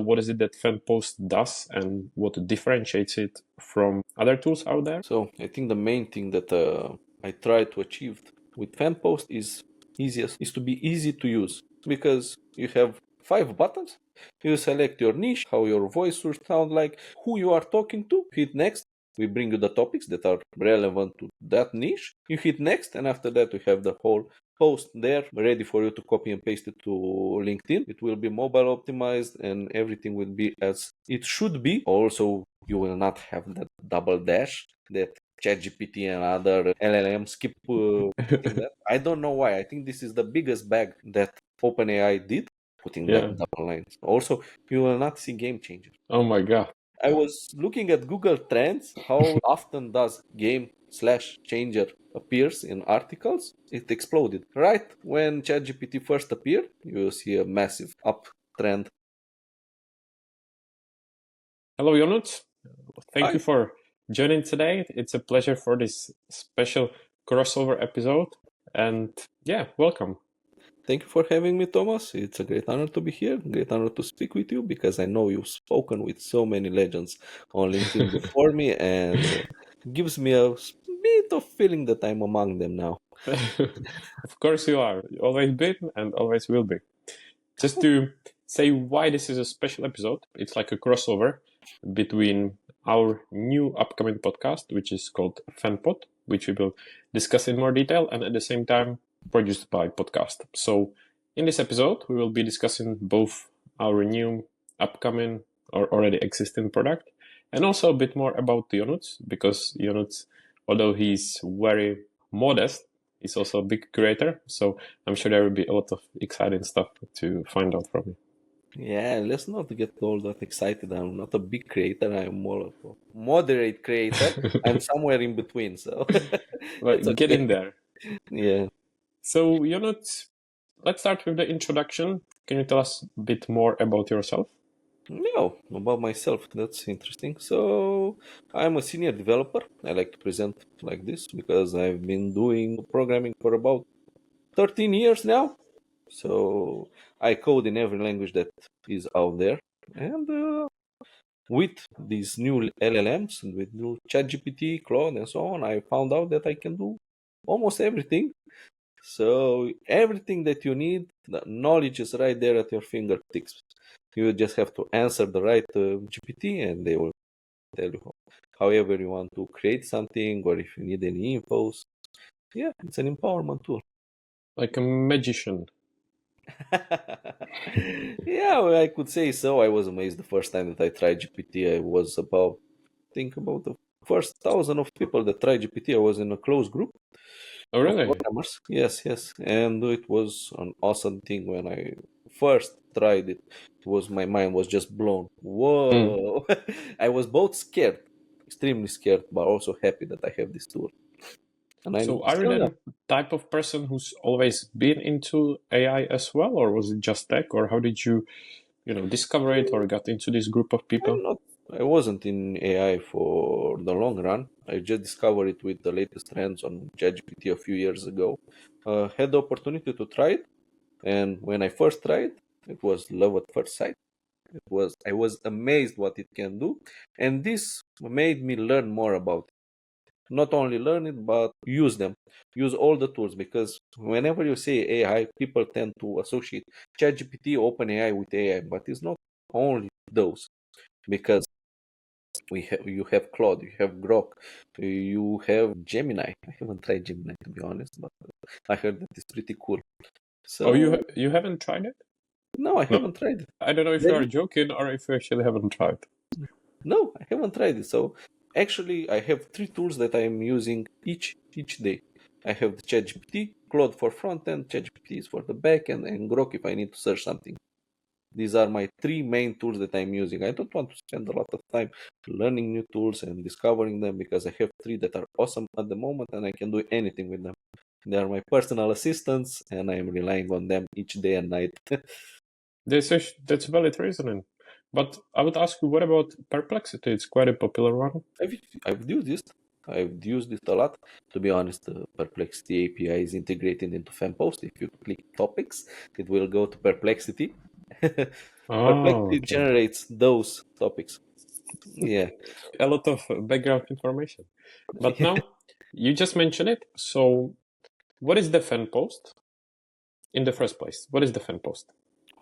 what is it that FenPost does and what differentiates it from other tools out there? So I think the main thing that I try to achieve with FenPost is to be easy to use, because you have 5 buttons. You select your niche, how your voice should sound like, who you are talking to, hit next. We bring you the topics that are relevant to that niche. You hit next, and after that, we have the whole post there ready for you to copy and paste it to LinkedIn. It will be mobile optimized and everything will be as it should be. Also, you will not have that double dash that ChatGPT and other LLM skip putting that. I don't know why. I think this is the biggest bag that OpenAI did, putting that double lines. Also, you will not see game changers. Oh my God. I was looking at Google Trends. How often does game/changer appears in articles? It exploded. Right when ChatGPT first appeared, you will see a massive uptrend. Hello, Ionut. Thank Hi. you for joining today. It's a pleasure for this special crossover episode. And yeah, welcome. Thank you for having me, Thomas. It's a great honor to be here, great honor to speak with you, because I know you've spoken with so many legends on LinkedIn before me, and it gives me a bit of feeling that I'm among them now. Of course you are. You always been and always will be. Just to say why this is a special episode, it's like a crossover between our new upcoming podcast, which is called FenPod, which we will discuss in more detail, and at the same time produced by Podcast. So in this episode, we will be discussing both our new upcoming or already existing product, and also a bit more about Ionut, because Ionut, although he's very modest, he's also a big creator. So I'm sure there will be a lot of exciting stuff to find out from him. Yeah, let's not get all that excited. I'm not a big creator. I'm more of a moderate creator. I'm somewhere in between, so But it's get okay. in there. Yeah. So, Ionut, let's start with the introduction. Can you tell us a bit more about yourself? No, about myself. That's interesting. So, I'm a senior developer. I like to present like this because I've been doing programming for about 13 years now. So, I code in every language that is out there. And with these new LLMs and with new ChatGPT, Claude, and so on, I found out that I can do almost everything. So everything that you need, the knowledge is right there at your fingertips. You just have to answer the right GPT, and they will tell you however you want to create something, or if you need any infos. Yeah, it's an empowerment tool. Like a magician. Yeah, well, I could say so. I was amazed the first time that I tried GPT. I was about the first 1,000 of people that tried GPT. I was in a closed group Oh, of really? programmers. Yes, yes, and it was an awesome thing when I first tried it. It was my mind was just blown. Whoa! I was both scared, extremely scared, but also happy that I have this tool. And I'm So are you still the type of person who's always been into AI as well, or was it just tech, or how did you, discover it or got into this group of people? I'm not. I wasn't in AI for the long run. I just discovered it with the latest trends on ChatGPT a few years ago. Had the opportunity to try it, and when I first tried, it was love at first sight. I was amazed what it can do, and this made me learn more about it. Not only learn it, but use them. Use all the tools, because whenever you say AI, people tend to associate ChatGPT, OpenAI with AI, but it's not only those, because you have Claude, you have Grok, you have Gemini. I haven't tried Gemini, to be honest, but I heard that it's pretty cool. Oh, you So you haven't tried it? no, I No, haven't tried it. I don't know if you are Maybe joking or if you actually haven't tried. no, I haven't tried it. So actually, I have 3 tools that I'm using each day. I have the ChatGPT, Claude for front end, ChatGPT is for the back end, and Grok if I need to search something. These are my 3 main tools that I'm using. I don't want to spend a lot of time learning new tools and discovering them, because I have 3 that are awesome at the moment and I can do anything with them. They are my personal assistants and I'm relying on them each day and night. That's valid reasoning. But I would ask you, what about Perplexity? It's quite a popular one. I've used this. I've used it a lot. To be honest, the Perplexity API is integrated into FenPost. If you click topics, it will go to Perplexity. Oh, Perplexity okay. generates those topics. Yeah. A lot of background information. But now you just mentioned it. So, what is the fan post in the first place? What is the fan post?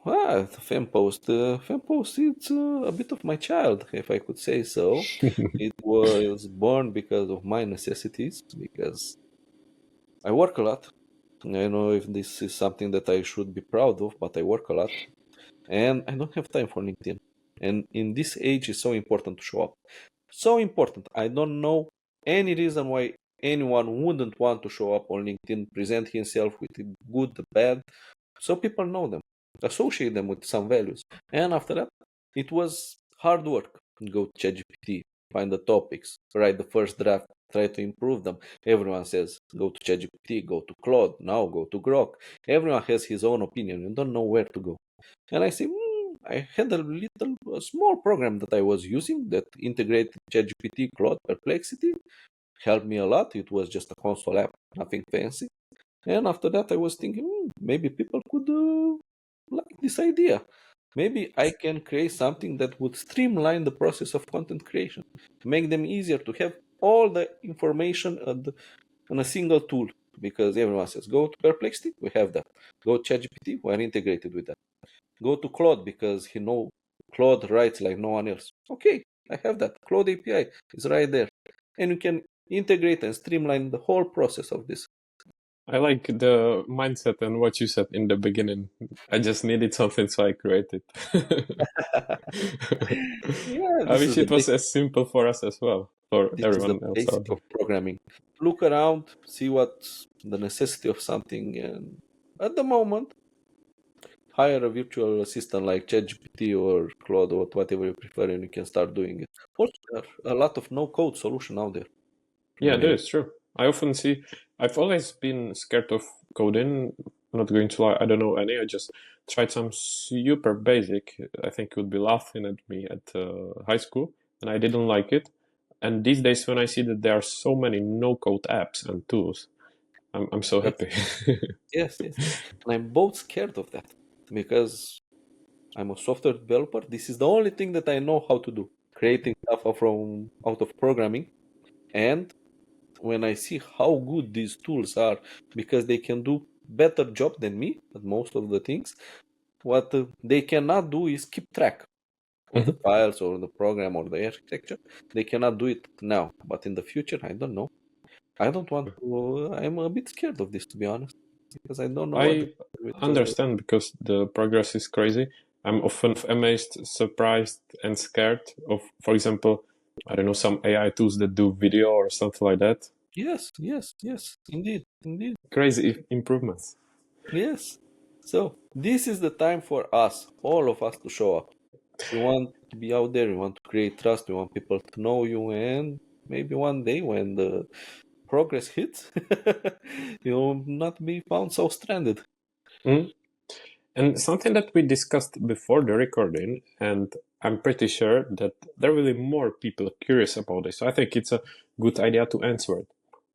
The FenPost. FenPost, it's a bit of my child, if I could say so. It was born because of my necessities, because I work a lot. I don't know if this is something that I should be proud of, but I work a lot. And I don't have time for LinkedIn. And in this age, it's so important to show up. So important. I don't know any reason why anyone wouldn't want to show up on LinkedIn, present himself with the good, the bad, so people know them, associate them with some values. And after that, it was hard work. Go to ChatGPT, find the topics, write the first draft, try to improve them. Everyone says go to ChatGPT, go to Claude, now go to Grok. Everyone has his own opinion. You don't know where to go. And I say, I had a small program that I was using that integrated ChatGPT, Claude, Perplexity. Helped me a lot. It was just a console app, nothing fancy. And after that, I was thinking, maybe people could like this idea. Maybe I can create something that would streamline the process of content creation, make them easier to have all the information on a single tool. Because everyone says, go to Perplexity, we have that. Go to ChatGPT, we are integrated with that. Go to Claude because Claude writes like no one else. Okay, I have that. Claude API is right there. And you can integrate and streamline the whole process of this. I like the mindset and what you said in the beginning. I just needed something, so I created. Yeah, I wish it was as simple for us as well, for this is the everyone else basic out of there. programming. Look around, see what's the necessity of something, and at the moment, hire a virtual assistant like ChatGPT or Claude or whatever you prefer, and you can start doing it. Also, there are a lot of no-code solution out there. Yeah, that Yeah. is true. I often see, I've always been scared of coding. I'm not going to lie, I don't know any. I just tried some super basic. I think you would be laughing at me at high school, and I didn't like it. And these days, when I see that there are so many no-code apps and tools, I'm so Yes, happy. yes, yes, yes. And I'm both scared of that because I'm a software developer. This is the only thing that I know how to do, creating stuff from out of programming. And when I see how good these tools are, because they can do better job than me at most of the things, what they cannot do is keep track of the Mhm. files or the program or the architecture. They cannot do it now, but in the future, I don't know. I don't want to. I'm a bit scared of this, to be honest, because I don't know what I the with. understand because the progress is crazy. I'm often amazed, surprised, and scared of, for example, I don't know, some AI tools that do video or something like that. Yes, yes, yes, indeed, indeed, Crazy improvements. yes. So this is the time for us, all of us, to show up. You want to be out there, you want to create trust, you want people to know you, and maybe one day when the progress hits, you'll not be found so stranded. Mm. And something that we discussed before the recording, and I'm pretty sure that there will be more people curious about this. So I think it's a good idea to answer it.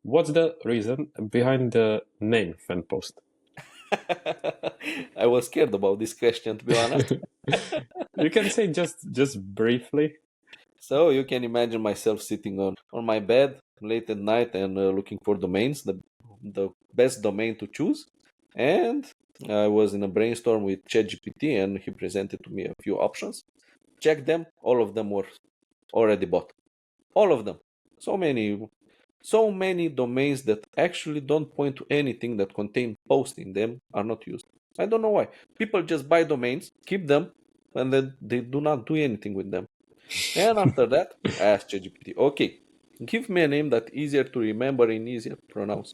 What's the reason behind the name FenPost? I was scared about this question, to be honest. You can say just briefly. So you can imagine myself sitting on my bed late at night and looking for domains, the best domain to choose. And I was in a brainstorm with ChatGPT, and he presented to me a few options. Check them; all of them were already bought. All of them. So many, so many domains that actually don't point to anything that contain post in them are not used. I don't know why. People just buy domains, keep them, and then they do not do anything with them. And after that, I asked ChatGPT, okay, give me a name that's easier to remember and easier to pronounce.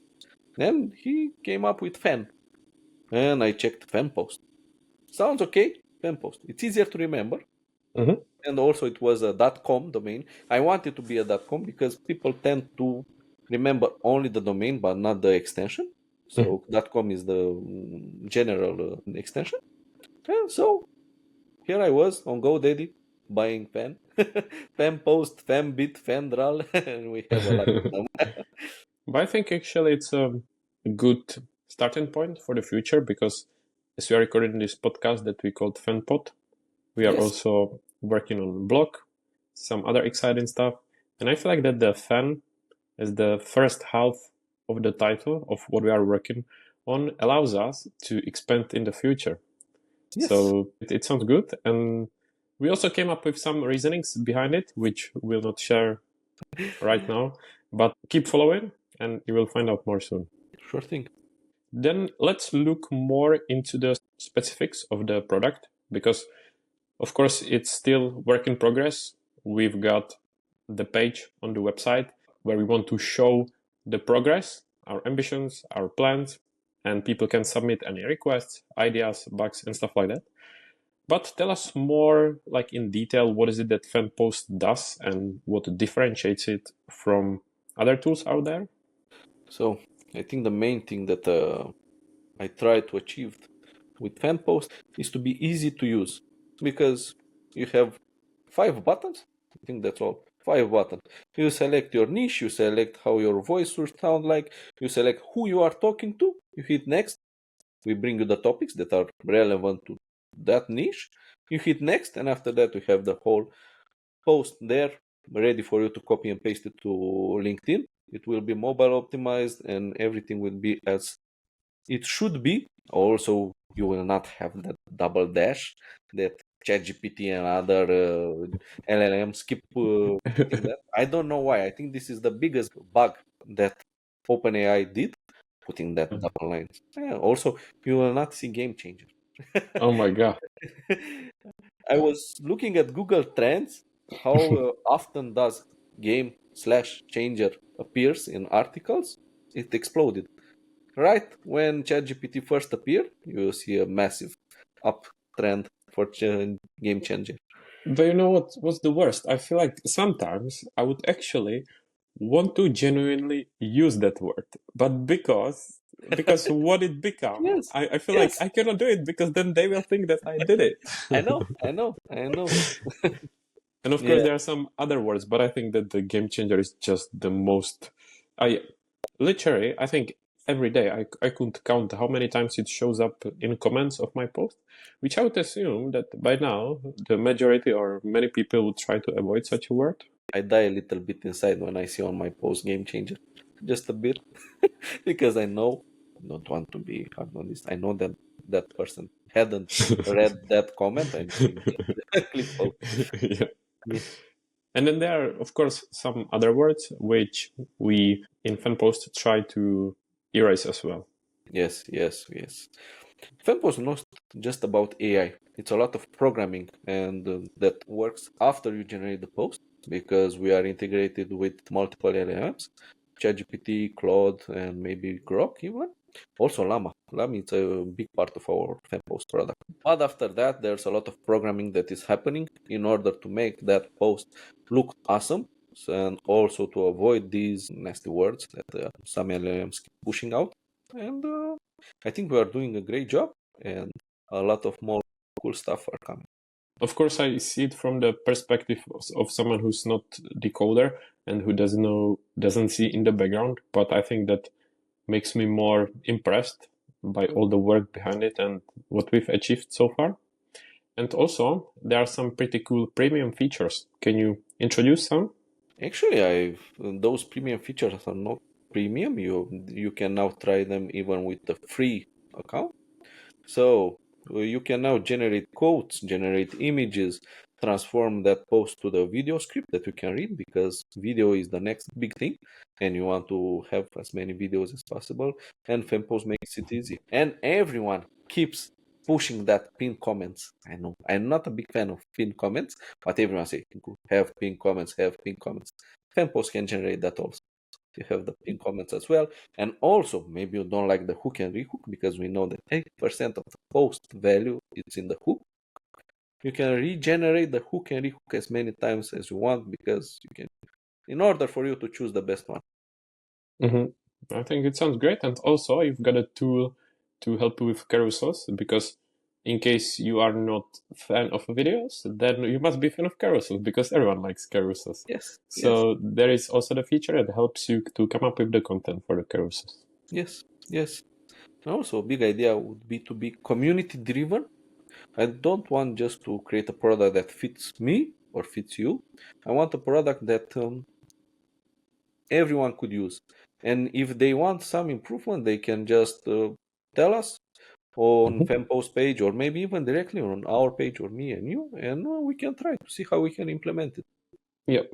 And he came up with Fan. And I checked FenPost. Sounds okay, FenPost. It's easier to remember. Mhm. And also it was a .com domain. I wanted to be a .com because people tend to remember only the domain but not the extension. Mhm. So .com is the general extension. And so here I was on GoDaddy buying Fan, FenPost, FenBit, FenDral, and we have a lot of them. But I think actually it's a good starting point for the future because as we are recording this podcast that we called FenPod. We are Yes. also working on blog, some other exciting stuff. And I feel like that the Fen as the first half of the title of what we are working on allows us to expand in the future. Yes. So it sounds good. And we also came up with some reasonings behind it, which we'll not share right now, but keep following and you will find out more soon. Sure thing. Then let's look more into the specifics of the product because, of course, it's still work in progress. We've got the page on the website where we want to show the progress, our ambitions, our plans, and people can submit any requests, ideas, bugs, and stuff like that. But tell us more, like in detail, what is it that FenPost does and what differentiates it from other tools out there? So I think the main thing that I try to achieve with FenPost is to be easy to use because you have 5 buttons. I think that's all. 5 buttons. You select your niche, you select how your voice should sound like, you select who you are talking to, you hit next. We bring you the topics that are relevant to that niche. You hit next, and after that, we have the whole post there ready for you to copy and paste it to LinkedIn. It will be mobile optimized and everything will be as it should be. Also, you will not have that double dash that ChatGPT and other LLMs keep putting that. I don't know why. I think this is the biggest bug that OpenAI did, putting that double lines. Yeah, also, you will not see game changer. Oh my God. I was looking at Google Trends. How often does game/changer appears in articles? It exploded. Right when ChatGPT first appeared, you see a massive uptrend for game changer. But you know what's the worst? I feel like sometimes I would actually want to genuinely use that word, but because what it become, Yes, I feel like yes, I cannot do it because then they will think that I did it. I know, I know, I know. And of course Yeah, there are some other words, but I think that the game changer is just the most. I literally, I think every day I couldn't count how many times it shows up in comments of my post, which I would assume that by now the majority or many people would try to avoid such a word. I die a little bit inside when I see on my post game changer, just a bit, because I know I don't want to be hard on this. I know that that person hadn't read that comment. I'm saying click post. Yeah. Yeah. And then there are, of course, some other words which we in FenPost try to erase as well. Yes, yes, yes. FemPost is not just about AI. It's a lot of programming and that works after you generate the post because we are integrated with multiple LLMs, ChatGPT, Claude, and maybe Grok even. Also Llama. Llama is a big part of our FemPost product. But after that, there's a lot of programming that is happening in order to make that post look awesome and also to avoid these nasty words that some LLMs keep pushing out. And I think we are doing a great job, and a lot of more cool stuff are coming. Of course, I see it from the perspective of someone who's not decoder and who doesn't see in the background. But I think that makes me more impressed by all the work behind it and what we've achieved so far. And also, there are some pretty cool premium features. Can you introduce some? Actually, I those premium features are not premium. You can now try them even with the free account. So you can now generate quotes, generate images, transform that post to the video script that you can read because video is the next big thing and you want to have as many videos as possible. And FemPost makes it easy. And everyone keeps pushing that pinned comments. I know I'm not a big fan of pinned comments, but everyone say have pinned comments, have pinned comments. FemPost can generate that also. You have the pinned comments as well. And also, maybe you don't like the hook and rehook because we know that 80% of the post value is in the hook. You can regenerate the hook and rehook as many times as you want because you can, in order for you to choose the best one. Mm-hmm. I think it sounds great. And also, you've got a tool to help you with carousels because in case you are not fan of videos, then you must be fan of carousels because everyone likes carousels. Yes, yes, So there is also the feature that helps you to come up with the content for the carousels. yes, yes. Also, a big idea would be to be community driven. I don't want just to create a product that fits me or fits you. I want a product that everyone could use. And if they want some improvement, they can just tell us on Mhm. FenPost page or maybe even directly on our page or me and you, and we can try to see how we can implement it. Yep.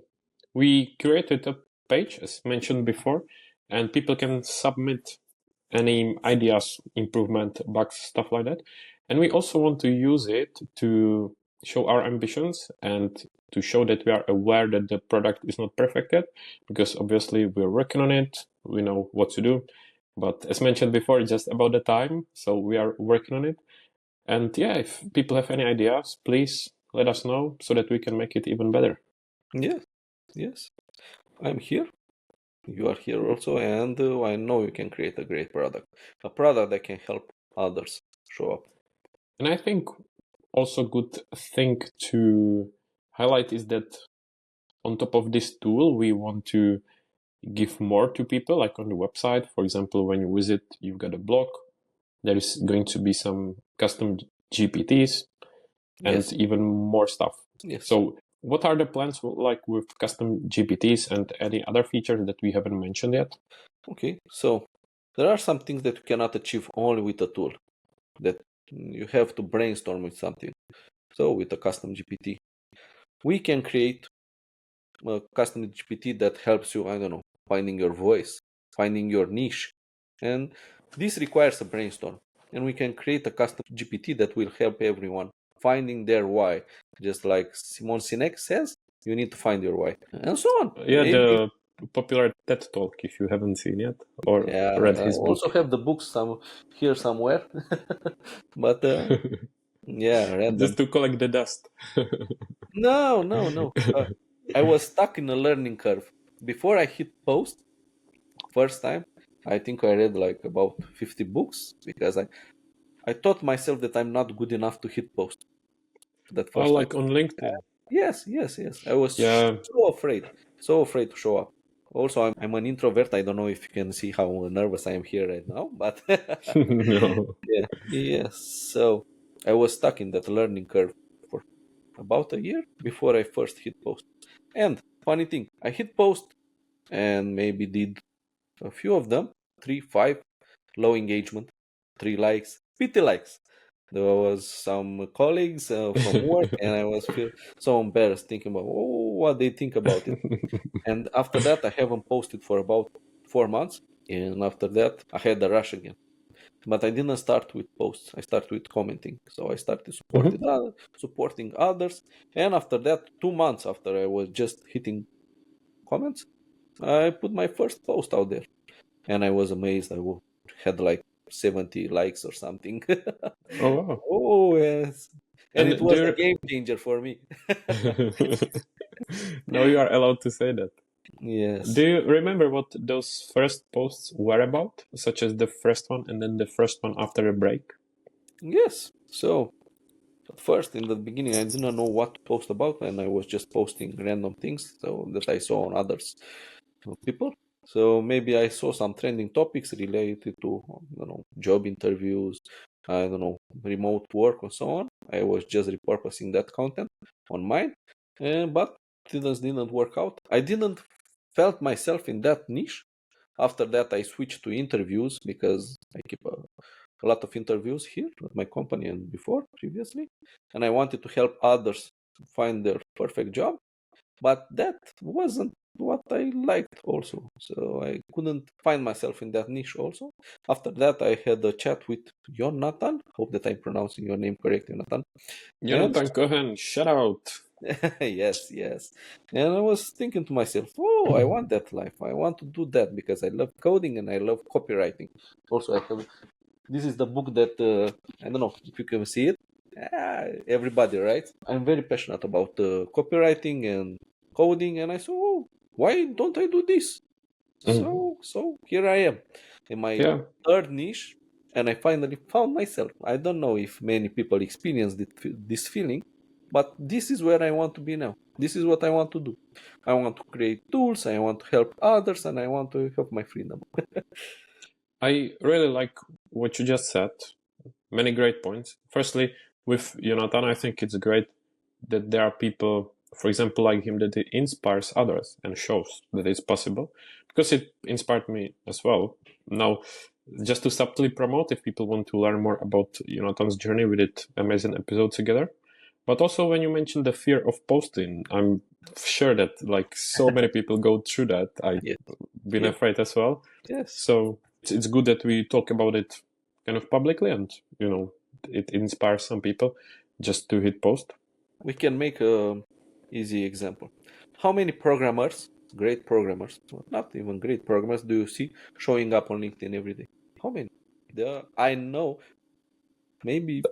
We created a page, as mentioned before, and people can submit any ideas, improvement, bugs, stuff like that. And we also want to use it to show our ambitions and to show that we are aware that the product is not perfect yet, because obviously we're working on it, we know what to do. But as mentioned before, it's just about the time, so we are working on it. And yeah, if people have any ideas, please let us know so that we can make it even better. Yes, yes. I'm here. You are here also, and I know you can create a product that can help others show up. And I think also good thing to highlight is that on top of this tool, we want to give more to people, like on the website. For example, when you visit, you've got a blog. There is going to be some custom GPTs and Yes, even more stuff. yes. So, what are the plans like with custom GPTs and any other features that we haven't mentioned yet? Okay, so there are some things that you cannot achieve only with a tool, that you have to brainstorm with something. So with a custom GPT, we can create a custom GPT that helps you, I don't know, finding your voice, finding your niche. And this requires a brainstorm. And we can create a custom GPT that will help everyone finding their why. Just like Simon Sinek says, you need to find your why. And so on. Yeah, Maybe, the popular TED Talk, if you haven't seen yet or yeah, read I his also book. have the books here somewhere. But yeah, read them. Just to collect the dust. No, no, no. I was stuck in a learning curve. Before I hit post, first time, I think I read like about 50 books because I taught myself that I'm not good enough to hit post that Oh, first time. like on LinkedIn. Yes, yes, yes. I was Yeah. so afraid to show up. Also, I'm an introvert. I don't know if you can see how nervous I am here right now, but No. yeah, yes. So I was stuck in that learning curve for about a year before I first hit post. And funny thing, I hit post and maybe did a few of them, three, five, low engagement, 3 likes, pity likes. There was some colleagues from work, and I was feel so embarrassed thinking about what they think about it. And after that, I haven't posted for about 4 months, and after that, I had a rush again. But I didn't start with posts. I started with commenting. So I started Mhm. supporting others, and after that, 2 months after I was just hitting comments, I put my first post out there, and I was amazed. Had like 70 likes or something. Oh, wow. Oh yes, and it And was a game changer for me. now you are allowed to say that. Do Yes, you remember what those first posts were about, such as the first one and then the first one after a break? yes. So at first, in the beginning, I didn't know what to post about, and I was just posting random things so that I saw on others people. So maybe I saw some trending topics related to, job interviews, I don't know, remote work and so on. I was just repurposing that content on mine, but things didn't work out. I didn't felt myself in that niche. After that, I switched to interviews because I keep a lot of interviews here at my company and before previously, and I wanted to help others find their perfect job, but that wasn't what I liked also. So I couldn't find myself in that niche also. After that, I had a chat with Jonathan. Hope that I'm pronouncing your name correctly, Jonathan. And Jonathan Cohen, shout out. yes, yes. And I was thinking to myself, oh, I want that life. I want to do that because I love coding and I love copywriting. Also, I have this is the book that I don't know if you can see it. Everybody, right? I'm very passionate about copywriting and coding, and I said, oh, why don't I do this? Mhm. So here I am in my Yeah, third niche, and I finally found myself. I don't know if many people experience this feeling, but this is where I want to be now. This is what I want to do. I want to create tools, I want to help others, and I want to help my freedom. I really like what you just said. Many great points. Firstly, with Jonathan, I think it's great that there are people, for example, like him, that it inspires others and shows that it's possible, because it inspired me as well. Now, just to subtly promote, if people want to learn more about Jonathan's journey, we did amazing episodes together. But also, when you mentioned the fear of posting, I'm sure that like so many people go through that. I've Yes. been Yes. afraid as well. Yes. So it's good that we talk about it kind of publicly, and it inspires some people just to hit post. We can make a easy example. How many programmers, great programmers, well, not even great programmers, do you see showing up on LinkedIn every day? How many? I know maybe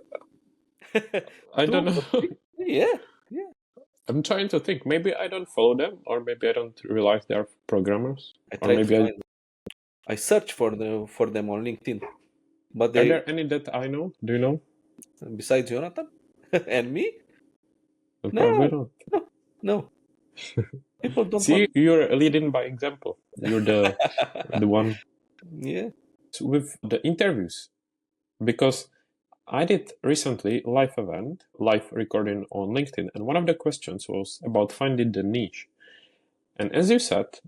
I don't two or know. three. Yeah, yeah. I'm trying to think. Maybe I don't follow them, or maybe I don't realize they are programmers, I or try to maybe find them. I search for them on LinkedIn, but are they there any that I know? Do you know? besides Jonathan and me, Probably no, not. no, no. People don't See, want. you're leading by example. You're the one Yeah. with the interviews, because I did recently live recording on LinkedIn, and one of the questions was about finding the niche. And as you said,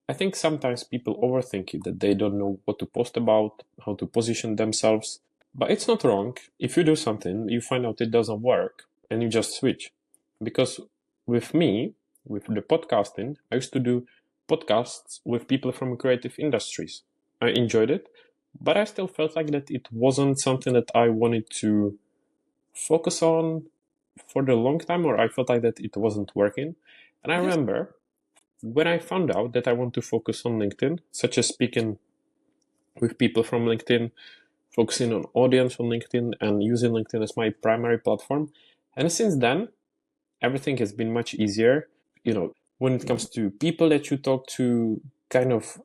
I think sometimes people overthink it, that they don't know what to post about, how to position themselves. But it's not wrong. If you do something, you find out it doesn't work, and you just switch. Because with me, with the podcasting, I used to do podcasts with people from creative industries. I enjoyed it, but I still felt like that it wasn't something that I wanted to focus on for the long time, or I felt like that it wasn't working. And I Yes. remember when I found out that I want to focus on LinkedIn, such as speaking with people from LinkedIn, focusing on audience on LinkedIn, and using LinkedIn as my primary platform. And since then, everything has been much easier. When it comes to people that you talk to, kind of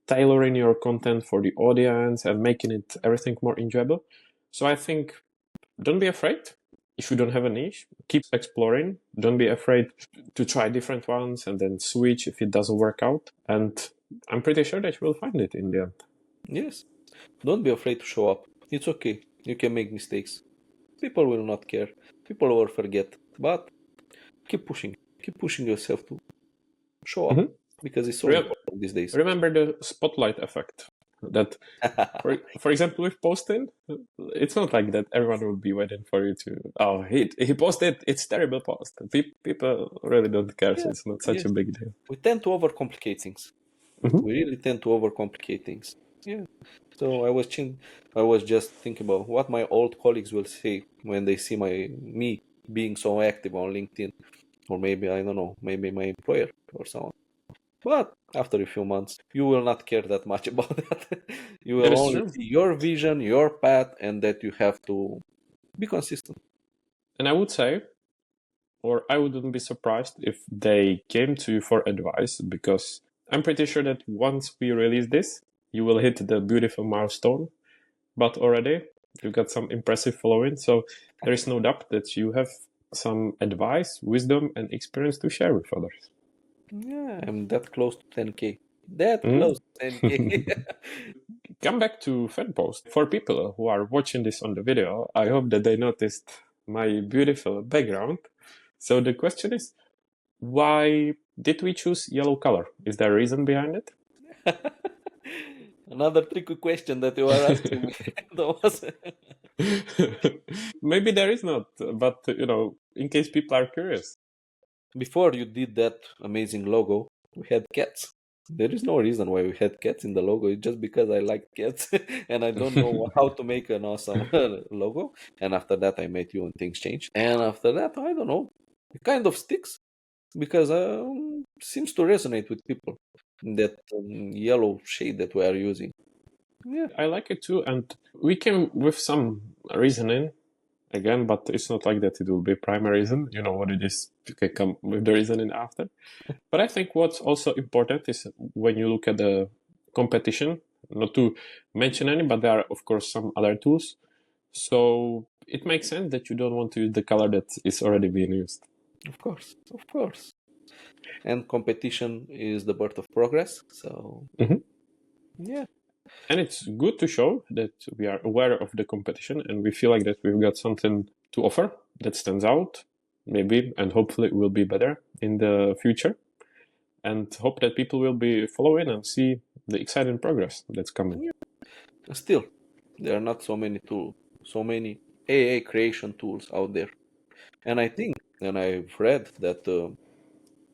tailoring your content for the audience and making it everything more enjoyable. So I think, don't be afraid. If you don't have a niche, keep exploring. Don't be afraid to try different ones and then switch if it doesn't work out. And I'm pretty sure that you will find it in the end. Yes. Don't be afraid to show up. It's okay. You can make mistakes. People will not care. People will forget. But keep pushing. Keep pushing yourself to show up Mhm. because it's so Re- important these days. Remember the spotlight effect. That, for example, with posting, it's not like that everyone will be waiting for you to, oh, he posted, it's terrible post. People really don't care, so Yeah. it's not such Yes. a big deal. We tend to overcomplicate things. Mhm. We really tend to overcomplicate things. Yeah. So I was just thinking about what my old colleagues will say when they see me being so active on LinkedIn, or maybe I don't know, maybe my employer or so on. But after a few months, you will not care that much about that. You That will is only true. see your vision, your path, and that you have to be consistent. And I would say, or I wouldn't be surprised if they came to you for advice, because I'm pretty sure that once we release this, you will hit the beautiful milestone. But already you've got some impressive following, so there is no doubt that you have some advice, wisdom, and experience to share with others. Yeah, I'm that close to 10K. That Mhm. close to 10K. Come back to FenPost. For people who are watching this on the video, I hope that they noticed my beautiful background. So the question is, why did we choose yellow color? Is there a reason behind it? Another tricky question that you are asking me, Thomas. Maybe there is not, but in case people are curious. Before you did that amazing logo, we had cats. There is no reason why we had cats in the logo. It's just because I like cats and I don't know how to make an awesome logo. And after that, I met you and things changed. And after that, I don't know. It kind of sticks because seems to resonate with people. That yellow shade that we are using. Yeah. I like it too, and we came with some reasoning again, but it's not like that it will be primary reason. You know what it is, you can come with the reasoning after. But I think what's also important is when you look at the competition, not to mention any, but there are of course some other tools. So it makes sense that you don't want to use the color that is already being used. Of course. Of course. And competition is the birth of progress. So, Mhm. yeah. And it's good to show that we are aware of the competition and we feel like that we've got something to offer that stands out, maybe, and hopefully will be better in the future. And hope that people will be following and see the exciting progress that's coming. Still, there are not so many AI creation tools out there. And I think, and I've read that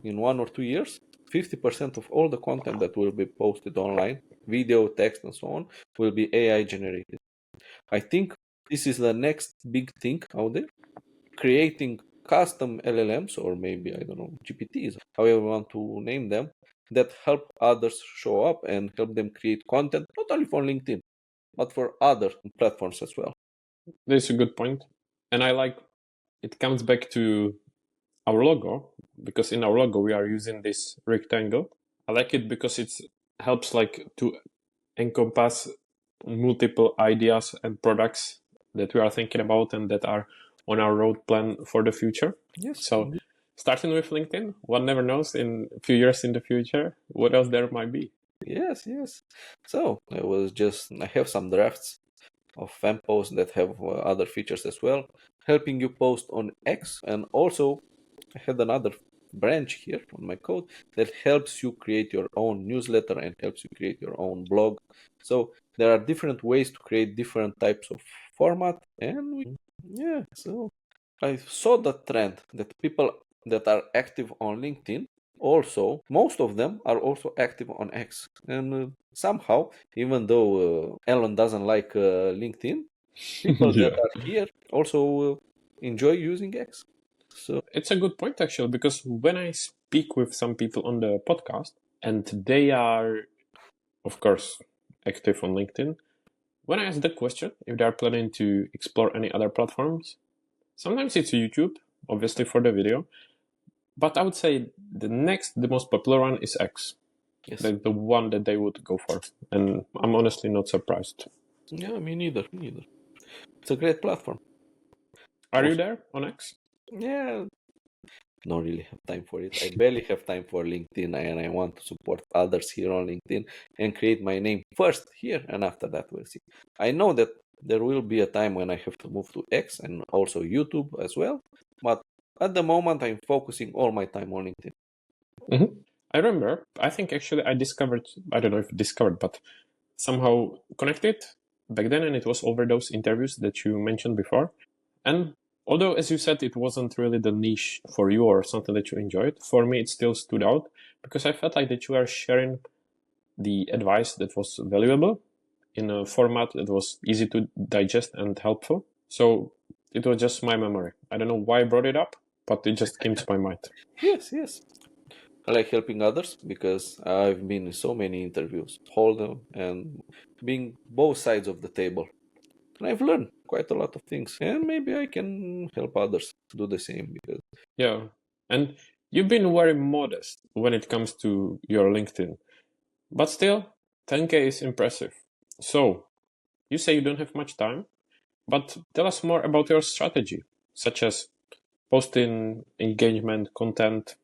in 1 or 2 years, 50% of all the content that will be posted online, video, text, and so on, will be AI generated. I think this is the next big thing out there, creating custom LLMs, or maybe, I don't know, GPTs, however you want to name them, that help others show up and help them create content, not only for LinkedIn, but for other platforms as well. This is a good point. And I like it comes back to our logo, because in our logo we are using this rectangle. I like it because it helps like to encompass multiple ideas and products that we are thinking about and that are on our road plan for the future. Yes. So starting with LinkedIn, one never knows in a few years in the future what else there might be. Yes, yes. So I have some drafts of FenPost that have other features as well, helping you post on X. And also, I had another branch here on my code that helps you create your own newsletter and helps you create your own blog. So there are different ways to create different types of format. So I saw the trend that people that are active on LinkedIn, also most of them are also active on X. And somehow, even though Elon doesn't like LinkedIn, people that Yeah. are here also enjoy using X. So It's a good point actually, because when I speak with some people on the podcast and they are, of course, active on LinkedIn, when I ask the question if they are planning to explore any other platforms, sometimes it's YouTube, obviously for the video, but I would say the most popular one is X. yes, That's the one that they would go for, and I'm honestly not surprised. yeah, me neither. It's a great platform. Are you Also, there on X? yeah, don't really have time for it. I barely have time for LinkedIn, and I want to support others here on LinkedIn and create my name first here, and after that we'll see. I know that there will be a time when I have to move to X and also YouTube as well, but at the moment I'm focusing all my time on LinkedIn. Mm-hmm. I remember. I think actually I discovered. I don't know if discovered, but somehow connected back then, and it was over those interviews that you mentioned before. And although, as you said, it wasn't really the niche for you or something that you enjoyed, for me it still stood out because I felt like that you are sharing the advice that was valuable in a format that was easy to digest and helpful. So it was just my memory. I don't know why I brought it up, but it just came to my mind. Yes. I like helping others because I've been in so many interviews, hold them and being both sides of the table. And I've learned quite a lot of things. And maybe I can help others do the same because Yeah. And you've been very modest when it comes to your LinkedIn, but still, 10K is impressive. So you say you don't have much time, but tell us more about your strategy, such as posting, engagement, content.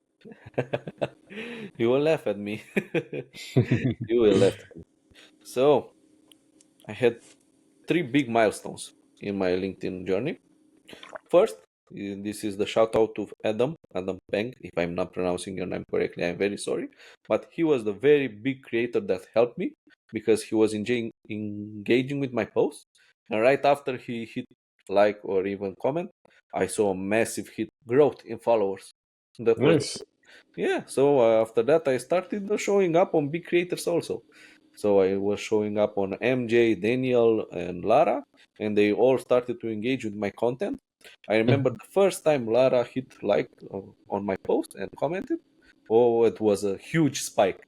you will laugh at me. You will laugh at me. So I had 3 big milestones in my LinkedIn journey. First, this is the shout out to Adam Peng. If I'm not pronouncing your name correctly, I'm very sorry. But he was the very big creator that helped me because he was engaging with my posts. And right after he hit like or even comment, I saw a massive hit growth in followers. That was Nice. yeah. So after that, I started showing up on big creators also. So I was showing up on MJ, Daniel, and Lara, and they all started to engage with my content. I remember the first time Lara hit like on my post and commented. Oh, it was a huge spike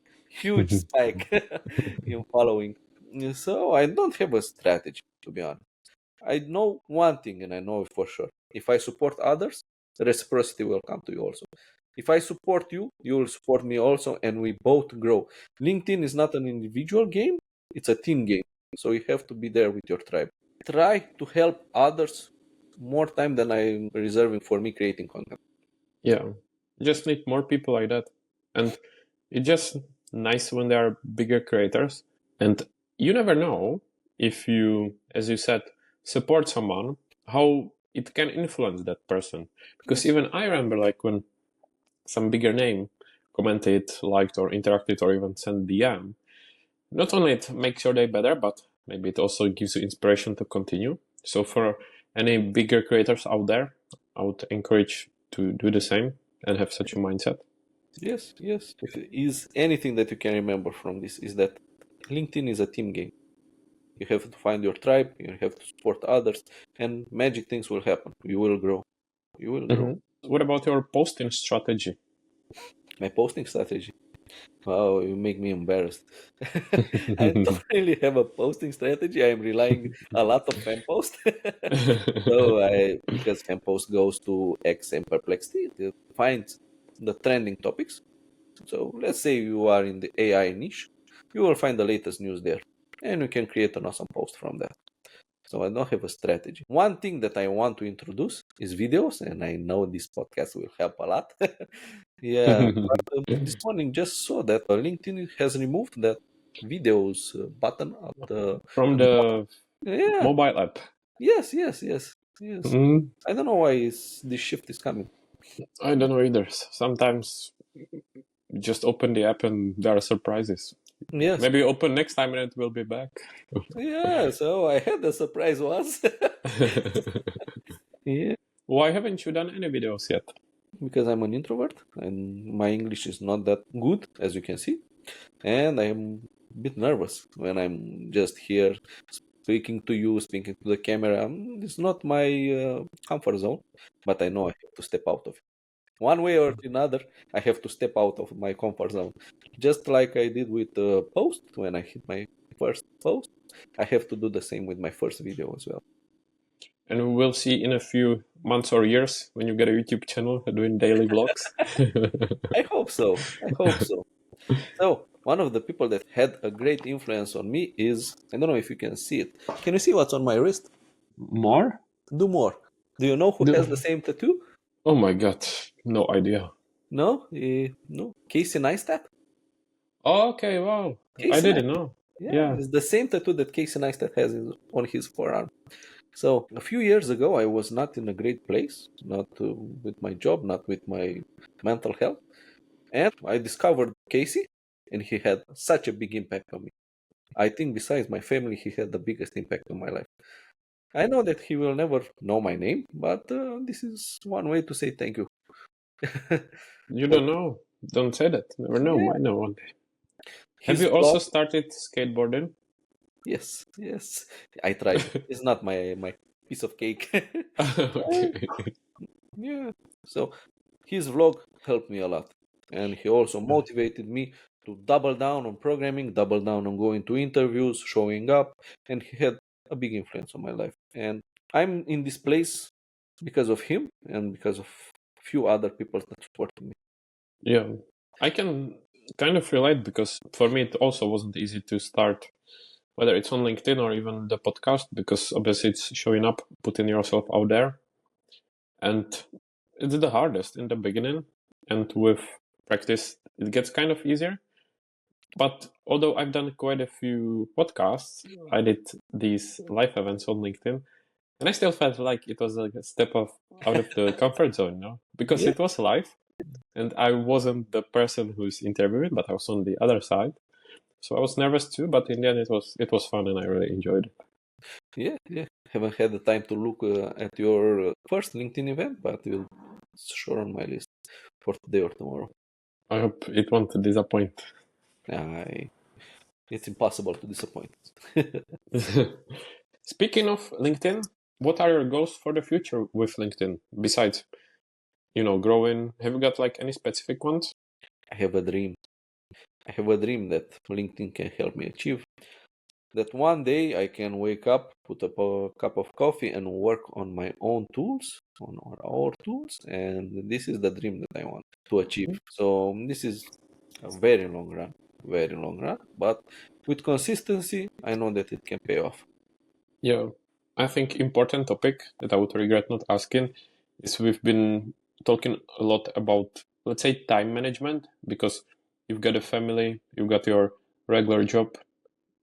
in following. So I don't have a strategy, to be honest. I know one thing, and I know it for sure. If I support others, reciprocity will come to you also. If I support you, you will support me also, and we both grow. LinkedIn is not an individual game, it's a team game. So you have to be there with your tribe. Try to help others more time than I'm reserving for me creating content. Yeah. You just need more people like that. And it's just nice when there are bigger creators. And you never know if you, as you said, support someone, how it can influence that person. Because Yes. even I remember like when some bigger name commented, liked, or interacted, or even sent DM, not only it makes your day better, but maybe it also gives you inspiration to continue. So for any bigger creators out there, I would encourage to do the same and have such a mindset. Yes, yes. If it is anything that you can remember from this is that LinkedIn is a team game. You have to find your tribe, you have to support others, and magic things will happen. You will grow. You will grow. Mm-hmm. What about your posting strategy? My posting strategy. Wow, you make me embarrassed. I don't really have a posting strategy. I'm relying a lot of FenPost. So because FenPost goes to X and Perplexity, it finds the trending topics. So let's say you are in the AI niche, you will find the latest news there, and you can create an awesome post from that. So I don't have a strategy. One thing that I want to introduce is videos, and I know this podcast will help a lot. Yeah, but this morning just saw that LinkedIn has removed that videos button From at the the bottom. Yeah, mobile app. yes, yes, yes, yes. Mm, I don't know why this shift is coming. I don't know either. Sometimes you just open the app and there are surprises. Yes, Maybe open next time and it will be back. yeah. So I had a surprise once. Yeah, Why haven't you done any videos yet? because I'm an introvert and my English is not that good, as you can see, and I'm a bit nervous when I'm just here speaking to you, speaking to the camera. It's not my comfort zone, but I know I have to step out of it. One way or another, I have to step out of my comfort zone. Just like I did with the post when I hit my first post, I have to do the same with my first video as well. And we will see in a few months or years when you get a YouTube channel doing daily vlogs. I hope so. I hope so. So, one of the people that had a great influence on me is, I don't know if you can see it. Can you see what's on my wrist? More? Do more. Do you know who has the same tattoo? Oh my god, no idea. No? No? Casey Neistat? Okay, wow. I Casey didn't Neistat. know. Yeah, Yeah. it's the same tattoo that Casey Neistat has on his forearm. So, a few years ago, I was not in a great place, not with my job, not with my mental health. And I discovered Casey, and he had such a big impact on me. I think besides my family, he had the biggest impact on my life. I know that he will never know my name, but this is one way to say thank you. You So, don't know. Don't say that. Never know. yeah, Might know one day. Have his you vlog. also started skateboarding? Yes, yes. I tried. It's not my piece of cake. Okay. Yeah. So his vlog helped me a lot. And he also motivated me to double down on programming, double down on going to interviews, showing up. And he had a big influence on my life. And I'm in this place because of him and because of few other people that supported me. Yeah. I can kind of relate because for me it also wasn't easy to start, whether it's on LinkedIn or even the podcast, because obviously it's showing up, putting yourself out there. And it's the hardest in the beginning. And with practice, it gets kind of easier. But although I've done quite a few podcasts, I did these live events on LinkedIn, and I still felt like it was like a step out of the comfort zone, because Yeah. it was live, and I wasn't the person who's interviewing, but I was on the other side. So I was nervous too, but in the end, it was fun, and I really enjoyed it. Yeah, yeah. Haven't had the time to look at your first LinkedIn event, but it's sure on my list for today or tomorrow. I hope it won't disappoint. I, it's impossible to disappoint. Speaking of LinkedIn, what are your goals for the future with LinkedIn besides, growing? Have you got like any specific ones? I have a dream. I have a dream that LinkedIn can help me achieve. That one day I can wake up, put up a cup of coffee, and work on my own tools, on our tools, and this is the dream that I want to achieve. So this is a very long run, but with consistency, I know that it can pay off. Yeah, I think important topic that I would regret not asking is we've been talking a lot about, let's say, time management, because you've got a family, you've got your regular job,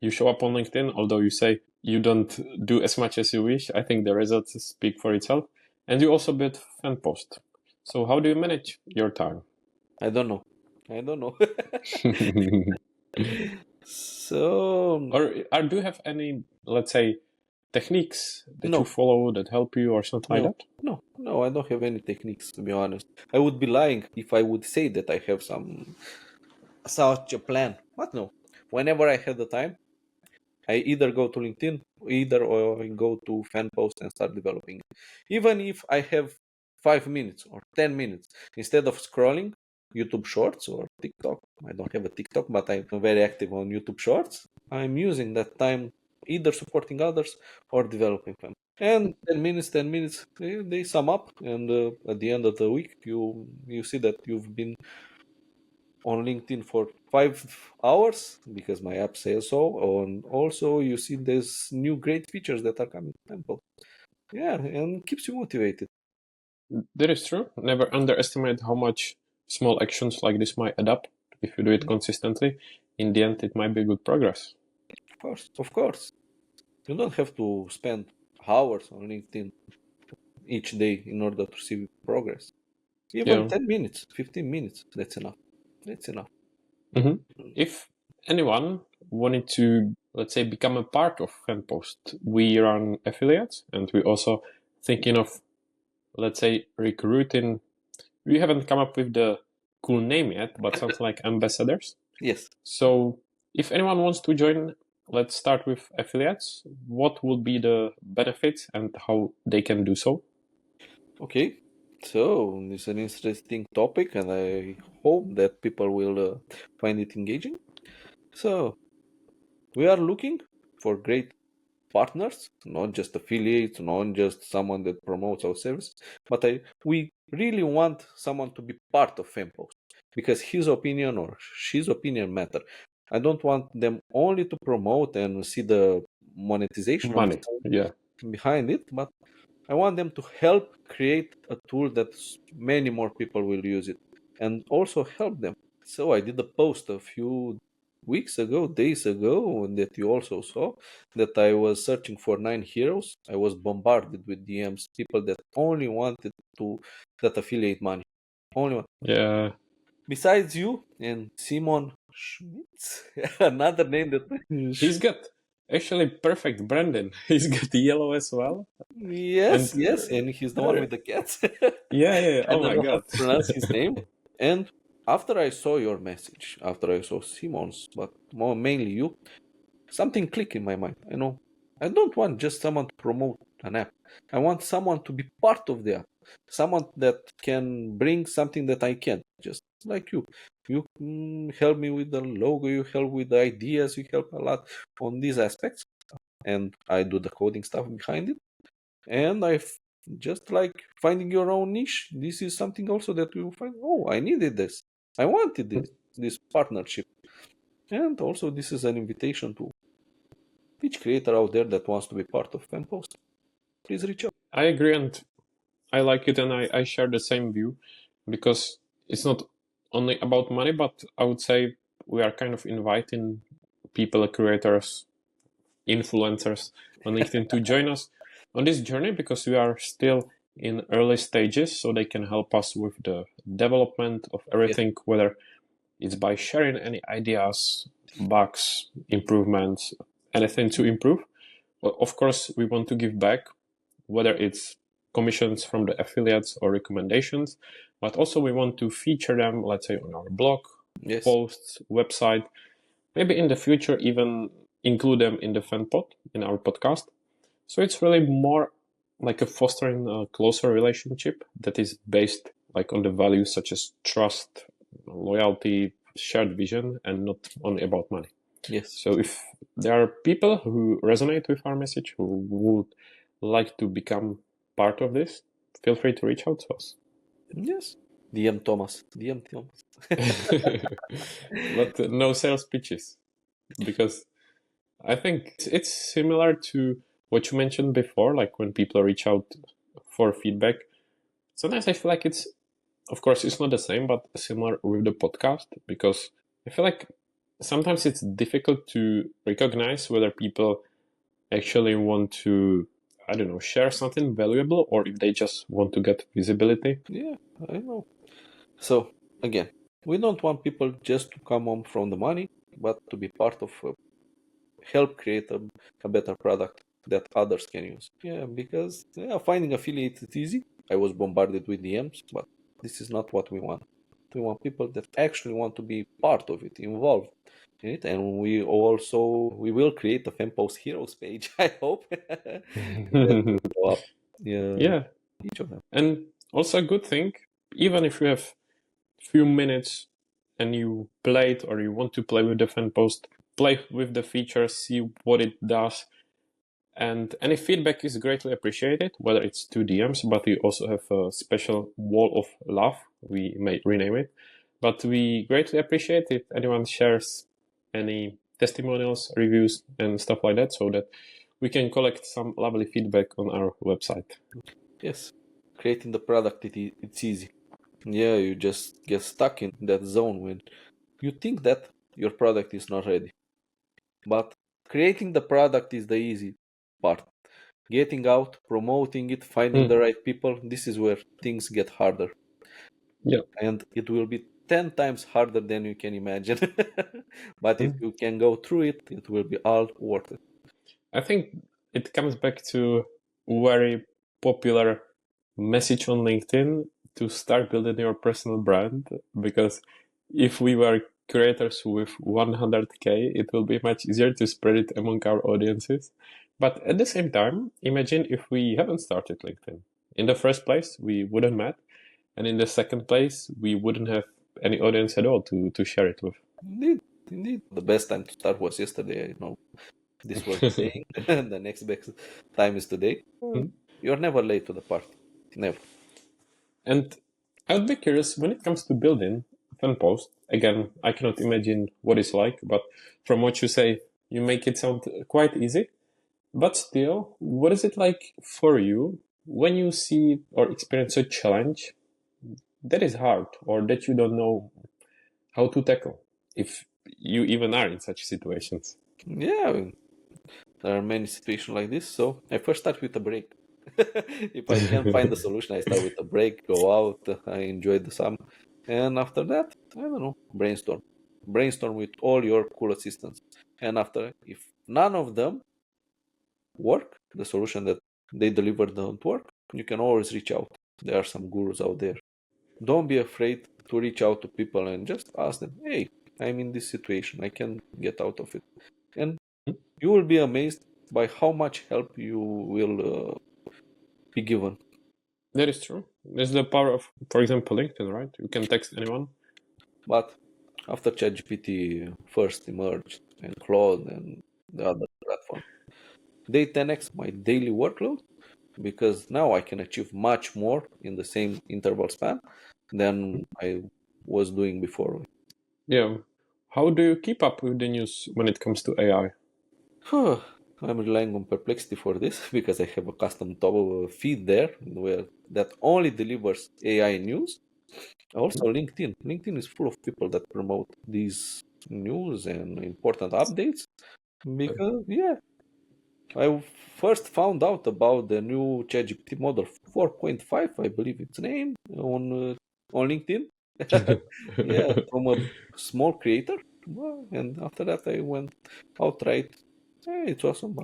you show up on LinkedIn, although you say you don't do as much as you wish. I think the results speak for itself. And you also built FenPost. So how do you manage your time? I don't know. So Or do you have any, let's say, techniques that you no, follow that help you or something like no, that? no. I don't have any techniques, to be honest. I would be lying if I would say that I have such a plan. But no, whenever I have the time, I either go to LinkedIn, or I go to FenPost and start developing it. Even if I have 5 minutes or 10 minutes, instead of scrolling YouTube Shorts or TikTok, I don't have a TikTok, but I'm very active on YouTube Shorts. I'm using that time either supporting others or developing them. And 10 minutes, they sum up, and at the end of the week, you see that you've been on LinkedIn for 5 hours because my app says so. And also, you see there's new great features that are coming to Temple. Yeah, and keeps you motivated. That is true. Never underestimate how much small actions like this might add up. If you do it consistently, in the end, it might be good progress. Of course. You don't have to spend hours on LinkedIn each day in order to see progress. Even Yeah. 10 minutes, 15 minutes, that's enough. That's enough. hmm If anyone wanted to, let's say, become a part of FenPost, we run affiliates and we also thinking of, let's say, recruiting. We haven't come up with the cool name yet, but something like ambassadors. Yes. So if anyone wants to join, let's start with affiliates. What would be the benefits and how they can do so? Okay. So, it's an interesting topic, and I hope that people will find it engaging. So, we are looking for great partners, not just affiliates, not just someone that promotes our services, but we really want someone to be part of FemPost because his opinion or she's opinion matter. I don't want them only to promote and see the monetization Money. Yeah. behind it, but I want them to help create a tool that many more people will use it and also help them. So I did a post a few weeks ago, days ago, that you also saw that I was searching for 9 heroes. I was bombarded with DMs, people that only wanted to that affiliate money. Only one. Yeah. Besides you and Simon Schmitz, another name that He's got actually perfect branding. He's got yellow as well. And yes, and he's the one with the cats. yeah, yeah. I Oh don't my know how God. to pronounce his name. And after I saw your message, after I saw Simon's, but more mainly you, something clicked in my mind. I know I don't want just someone to promote an app. I want someone to be part of the app. Someone that can bring something that I can, just like you. You help me with the logo, you help with the ideas, you help a lot on these aspects. And I do the coding stuff behind it. And just like finding your own niche, this is something also that you find, oh, I needed this. I wanted this partnership. And also this is an invitation to each creator out there that wants to be part of FenPost. Please reach out. I agree and I like it and I share the same view because it's not only about money, but I would say we are kind of inviting people, creators, influencers on LinkedIn to join us on this journey because we are still in early stages, so they can help us with the development of Yes. everything, whether it's by sharing any ideas, bugs, improvements, anything to improve. Well, of course, we want to give back, whether it's commissions from the affiliates or recommendations, but also we want to feature them, let's say, on our blog, Yes. posts, website, maybe in the future even include them in the FanPod, in our podcast. So it's really more like a fostering a closer relationship that is based like on the values such as trust, loyalty, shared vision, and not only about money. Yes. So if there are people who resonate with our message, who would like to become part of this, feel free to reach out to us. Yes. DM Thomas. DM Thomas. But no sales pitches, because I think it's similar to what you mentioned before, like when people reach out for feedback. Sometimes I feel like it's, of course, it's not the same, but similar with the podcast, because I feel like sometimes it's difficult to recognize whether people actually want to, I don't know, share something valuable or if they just want to get visibility. Yeah, I know. So again, we don't want people just to come home from the money, but to be part of help create a better product that others can use. Yeah, because finding affiliates is easy. I was bombarded with DMs, but this is not what we want. We want people that actually want to be part of it, involved in it, and we will create a FenPost Heroes page. I hope that will go up. Yeah, Yeah. each of them. And also a good thing, even if you have few minutes and you play it or you want to play with the fan post, play with the feature, see what it does. And any feedback is greatly appreciated, whether it's two DMs, but we also have a special wall of love. We may rename it. But we greatly appreciate if anyone shares any testimonials, reviews, and stuff like that so that we can collect some lovely feedback on our website. Yes, creating the product it's easy. Yeah, you just get stuck in that zone when you think that your product is not ready. But creating the product is the easy part. Getting out, promoting it, finding the Mm, right people, this is where things get harder. yeah. And it will be 10 times harder than you can imagine. But if Mm. you can go through it, it will be all worth it. I think it comes back to very popular message on LinkedIn to start building your personal brand, because if we were creators with 100k, it will be much easier to spread it among our audiences. But at the same time, imagine if we haven't started LinkedIn. In the first place, we wouldn't met, and in the second place, we wouldn't have any audience at all to share it with. Indeed, indeed. The best time to start was yesterday, this was the saying. The next best time is today. You're never late to the party. Never. And I'd be curious when it comes to building FenPost. Again, I cannot imagine what it's like, but from what you say, you make it sound quite easy. But still, what is it like for you when you see or experience a challenge that is hard or that you don't know how to tackle, if you even are in such situations? Yeah, I mean, there are many situations like this. So I first start with a break. If I can't find the solution, I start with a break, go out, I enjoy the sun. And after that, I don't know, brainstorm. Brainstorm with all your cool assistants. And after, if none of them work, the solution that they deliver don't work, you can always reach out. There are some gurus out there. Don't be afraid to reach out to people and just ask them, hey, I'm in this situation, I can get out of it. And you will be amazed by how much help you will be given. That is true. There's the power of, for example, LinkedIn, right? You can text anyone. But after ChatGPT first emerged and Claude and the other platform, they 10x my daily workload because now I can achieve much more in the same interval span than I was doing before. Yeah. How do you keep up with the news when it comes to AI? I'm relying on Perplexity for this because I have a custom top feed there where that only delivers AI news. Also, LinkedIn. LinkedIn is full of people that promote these news and important updates because, yeah, I first found out about the new ChatGPT model 4.5, I believe it's named, on LinkedIn. Yeah, from a small creator. Well, and after that, I went outright. It's awesome.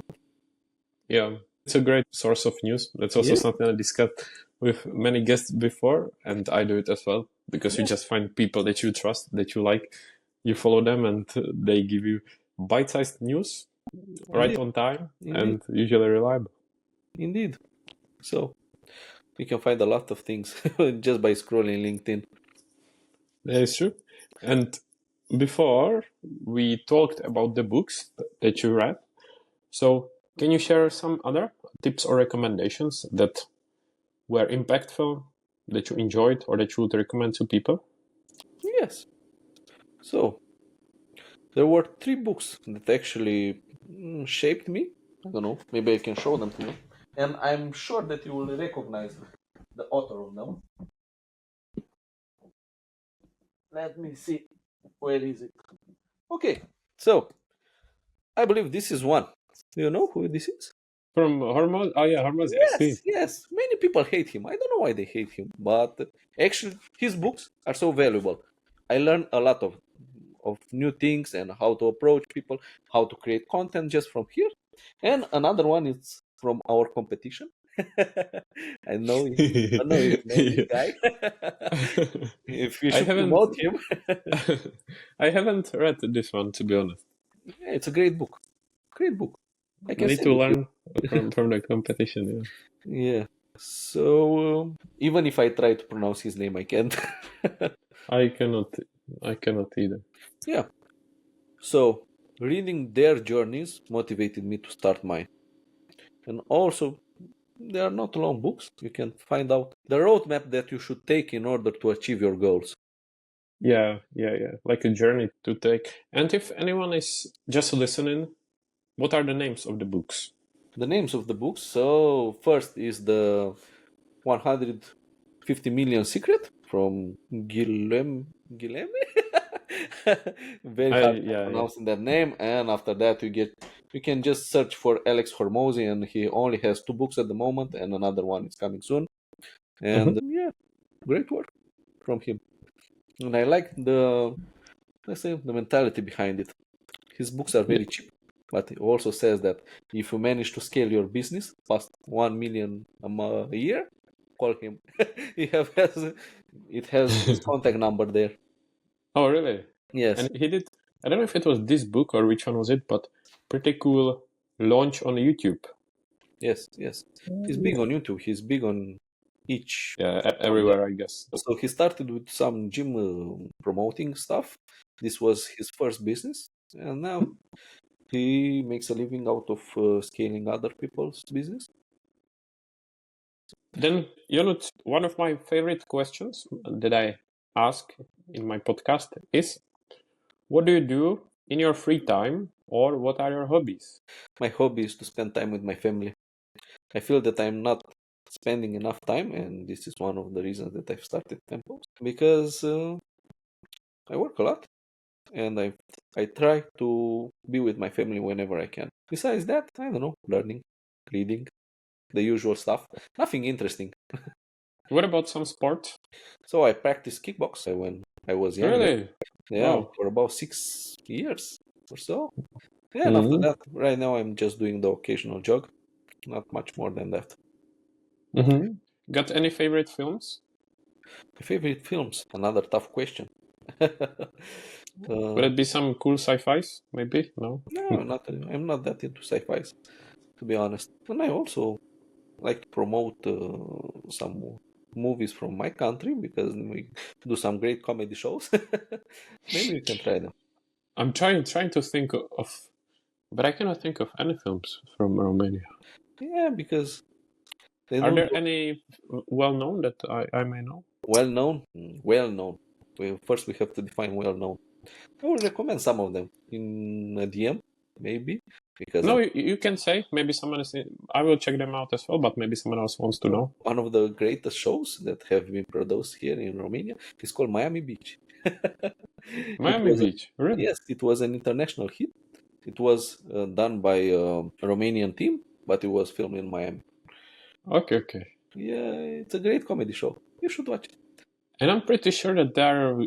Yeah, it's a great source of news. That's also Yeah, something I discussed with many guests before, and I do it as well because you yeah, just find people that you trust, that you like, you follow them, and they give you bite-sized news right indeed, on time indeed, and usually reliable. indeed. So you can find a lot of things just by scrolling LinkedIn. That is true. And before we talked about the books that you read, so can you share some other tips or recommendations that were impactful, that you enjoyed, or that you would recommend to people? Yes. So there were three books that actually shaped me. I don't know. Maybe I can show them to you. And I'm sure that you will recognize the author of them. Let me see. Where is it? Okay, so I believe this is one. Do you know who this is? From Hormoz? Oh yeah, Hormoz. I see. Yes, yes. Many people hate him. I don't know why they hate him, but actually, his books are so valuable. I learned a lot of new things and how to approach people, how to create content just from here. And another one is from our competition. I know if you know this Yeah. guy. If you I should haven't. promote him, I haven't read this one, to be honest. yeah, it's a great book. Great book. I I can need send to it to learn from the competition. Yeah. you. Yeah. So even if I try to pronounce his name, I can't. I cannot. I cannot either. Yeah. So reading their journeys motivated me to start mine. And also, they are not long books. You can find out the roadmap that you should take in order to achieve your goals. Yeah, yeah. Like a journey to take. And if anyone is just listening, what are the names of the books? The names of the books. So first is the 150 Million Secret from Guilhem. Very hard Yeah. pronouncing that name. And after that, you can just search for Alex Hormozy, and he only has two books at the moment, and another one is coming soon. And yeah, great work from him. And I like the, let's say, the mentality behind it. His books are very cheap, but he also says that if you manage to scale your business past 1 million a year, call him. It has his contact number there. Oh, really? Yes, And he did. I don't know if it was this book or which one was it, but pretty cool launch on YouTube. yes. He's big on YouTube. He's big on each Yeah, platform there. everywhere, I guess. So he started with some gym promoting stuff. This was his first business, and now he makes a living out of scaling other people's business. Then, Ionut, one of my favorite questions that I ask in my podcast is, what do you do in your free time, or what are your hobbies? My hobby is to spend time with my family. I feel that I'm not spending enough time, and this is one of the reasons that I've started FenPost, because I work a lot, and I try to be with my family whenever I can. Besides that, I don't know, learning, reading, the usual stuff. Nothing interesting. What about some sport? So I practiced kickbox when I was younger. Really? Yeah, Wow. for about 6 years or so. Yeah, and after Mm-hmm. that, right now I'm just doing the occasional jog. Not much more than that. Mm-hmm. Got any favorite films? My favorite films? Another tough question. Would it be some cool sci-fis? Maybe? No? No, not. I'm not that into sci-fi, to be honest. And I also like to promote some movies from my country because we do some great comedy shows. Maybe we can try them. I'm trying to think of, but I cannot think of any films from Romania. Yeah, because they Are don't there do any well-known that I may know? well known. Well known. First, we have to define well known. I will recommend some of them in a DM, maybe, because No, you can say. Maybe someone is. I will check them out as well, but maybe someone else wants to know. one of the greatest shows that have been produced here in Romania is called Miami Beach. It Miami was Beach, really? yes, it was an international hit. It was done by a Romanian team, but it was filmed in Miami. Okay. Yeah, it's a great comedy show. You should watch it. And I'm pretty sure that there are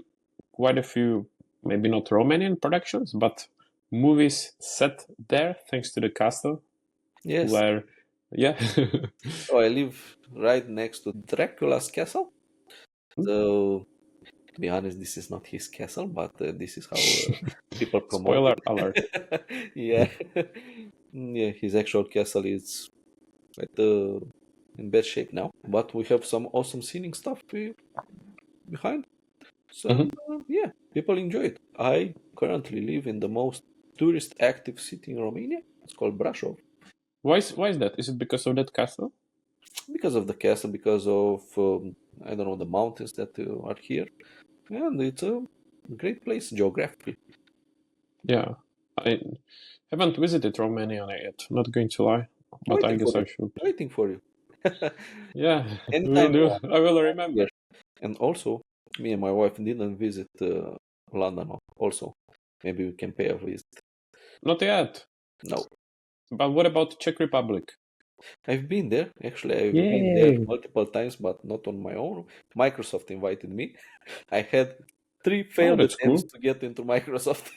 quite a few, maybe not Romanian productions, but movies set there thanks to the castle. Yes. Where, yeah. So I live right next to Dracula's castle. So to be honest, this is not his castle, but this is how people promote Spoiler alert. it. Yeah, yeah. His actual castle is quite in bad shape now, but we have some awesome scenic stuff behind. So Mhm. yeah, people enjoy it. I currently live in the most tourist active city in Romania. It's called Brașov. Why is that? Is it because of that castle? Because of the castle, because of I don't know, the mountains that are here, and it's a great place geographically. Yeah. I haven't visited Romania yet, not going to lie, but I Waiting for guess you. I should. Waiting for you. Yeah, will Anytime you do. want. I will I'm remember. here. And also, me and my wife didn't visit London also. Maybe we can pay a visit. Not yet. No. But what about Czech Republic? I've been there. Actually, I've been there Yay! multiple times, but not on my own. Microsoft invited me. I had 3 Oh, failed that's attempts cool. to get into Microsoft.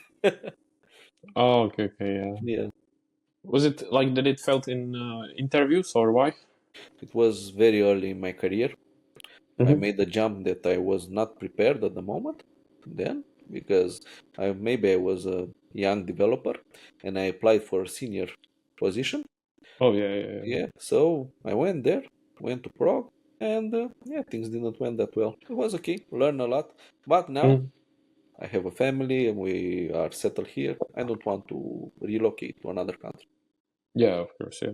Oh, okay, yeah. Yeah, Was it like that it felt in interviews or why? it was very early in my career. I Mm-hmm. made a jump that I was not prepared at the moment then because maybe I was a young developer and I applied for a senior position. Oh, yeah. Yeah, so I went there, went to Prague, and yeah, things didn't went that well. It was okay, learned a lot, but now Mm. I have a family and we are settled here. I don't want to relocate to another country. Yeah, of course, yeah.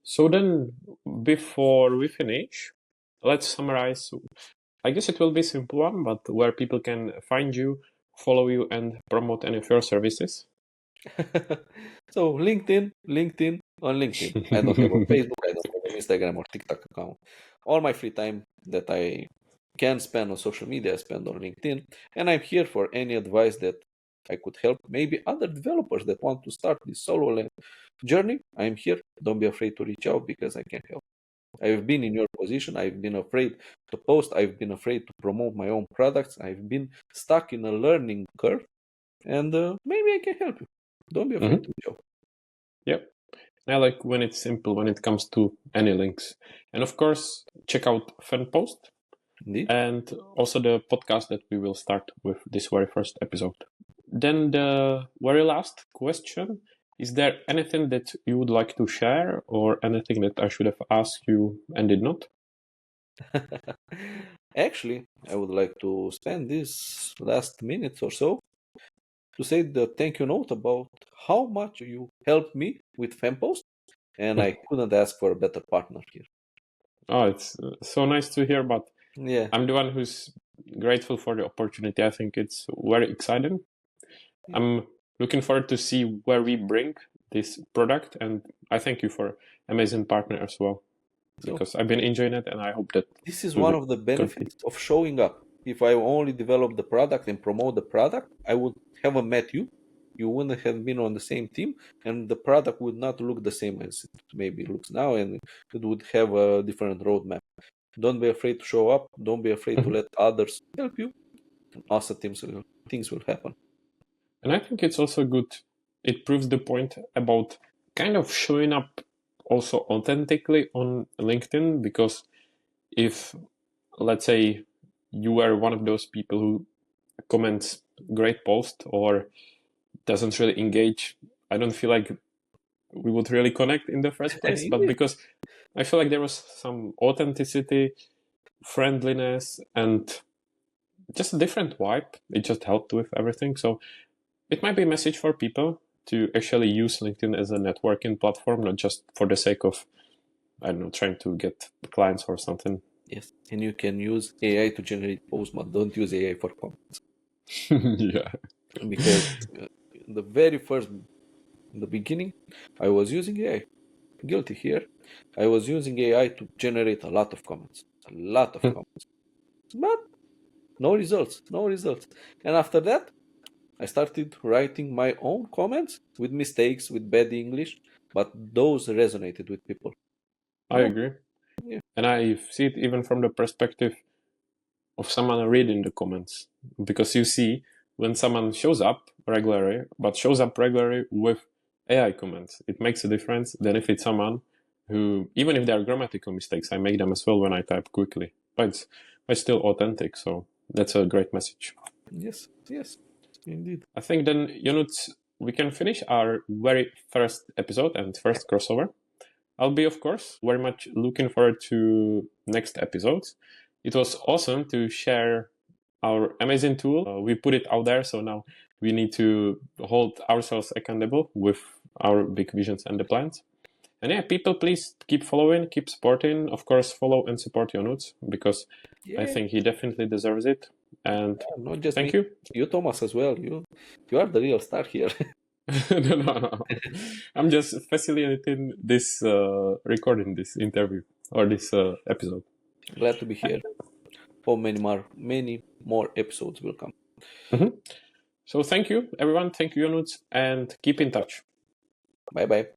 So then, before we finish, let's summarize. I guess it will be a simple one, but where people can find you, follow you, and promote any of your services. So LinkedIn, on LinkedIn. I don't have a Facebook, I don't have an Instagram or TikTok account. All my free time that I can spend on social media, I spend on LinkedIn. And I'm here for any advice that I could help maybe other developers that want to start this journey. I'm here. Don't be afraid to reach out because I can help. I've been in your position. I've been afraid to post. I've been afraid to promote my own products. I've been stuck in a learning curve, and maybe I can help you. Don't be afraid to Mm-hmm. reach out. Yep. I like when it's simple when it comes to any links. And of course, check out FenPost Indeed. and also the podcast that we will start with this very first episode. Then the very last question, is there anything that you would like to share or anything that I should have asked you and did not? Actually, I would like to spend this last minutes or so to say the thank you note about how much you helped me with FemPost, and I couldn't ask for a better partner here. Oh, it's so nice to hear, but Yeah, I'm the one who's grateful for the opportunity. I think it's very exciting. yeah. I'm looking forward to see where we bring this product, and I thank you for amazing partner as well So because I've been enjoying it, and I hope that this is we one will of the continue. benefits of showing up. If I only develop the product and promote the product, I would haven't met you. You wouldn't have been on the same team, and the product would not look the same as it maybe looks now, and it would have a different roadmap. Don't be afraid to show up. Don't be afraid to Mhm. let others help you. And awesome things will happen. And I think it's also good. It proves the point about kind of showing up also authentically on LinkedIn because if, let's say, you were one of those people who comments great post or doesn't really engage, I don't feel like we would really connect in the first place. But Yeah. because I feel like there was some authenticity, friendliness, and just a different vibe, it just helped with everything. So it might be a message for people to actually use LinkedIn as a networking platform, not just for the sake of, I don't know, trying to get clients or something. Yes, and you can use AI to generate posts, but don't use AI for comments Yeah. because the very first, in the beginning, I was using AI. Guilty here. I was using AI to generate a lot of comments, but no results, no results. And after that, I started writing my own comments with mistakes, with bad English, but those resonated with people. I No, agree. yeah, And I see it even from the perspective of someone reading the comments. Because you see, when someone shows up regularly, but shows up regularly with AI comments, it makes a difference than if it's someone who, even if there are grammatical mistakes, I make them as well when I type quickly. But it's still authentic, so that's a great message. yes, yes, indeed. I think then, Ionut, we can finish our very first episode and first crossover. I'll be, of course, very much looking forward to next episodes. It was awesome to share our amazing tool. We put it out there, so now we need to hold ourselves accountable with our big visions and the plans. And yeah, people, please keep following, keep supporting. Of course, follow and support Ionut because I Yeah, think he definitely deserves it. And not just me, thank you. you, Thomas, as well. You are the real star here. No. I'm just facilitating this recording, this interview or this episode. Glad to be here. How many more episodes will come? Mhm. So thank you, everyone. Thank you, Ionut, and keep in touch. Bye bye.